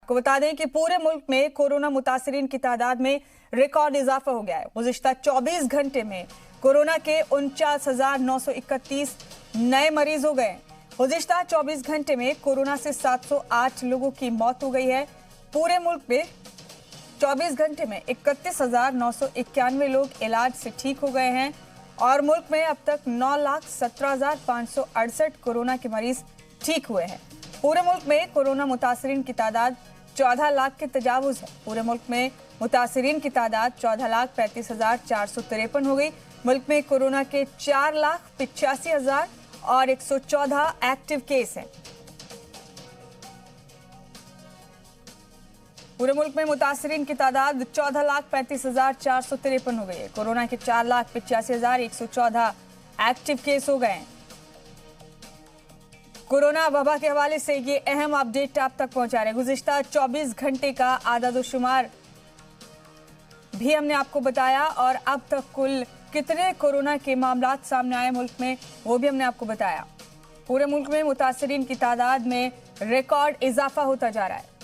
आपको बता दें कि पूरे मुल्क में कोरोना मुतासरीन की तादाद में रिकॉर्ड इजाफा हो गया है। गुज़िश्ता 24 घंटे में कोरोना के 49,931 नए मरीज हो गए। गुज़िश्ता 24 घंटे में कोरोना से 708 लोगों की मौत हो गई है। पूरे मुल्क में 24 घंटे में 31,991 लोग इलाज से ठीक हो गए हैं और मुल्क में अब तक 9,17,568 कोरोना के मरीज ठीक हुए हैं। पूरे मुल्क में कोरोना मुतासरीन की तादाद 14 लाख के तजावुज है। पूरे मुल्क में मुतासरीन की तादाद 14,35,453 हो गई। मुल्क में कोरोना के 4,85,114 एक्टिव केस हैं। पूरे मुल्क में मुतासरीन की तादाद 14,35,453 हो गई है। कोरोना के 4,85,114 एक्टिव केस हो गए हैं। कोरोना वबा के हवाले से ये अहम अपडेट आप तक पहुंचा रहे हैं। गुज़िश्ता 24 घंटे का आदादोशुमार भी हमने आपको बताया और अब तक कुल कितने कोरोना के मामलात सामने आए मुल्क में वो भी हमने आपको बताया। पूरे मुल्क में मुतासरीन की तादाद में रिकॉर्ड इजाफा होता जा रहा है।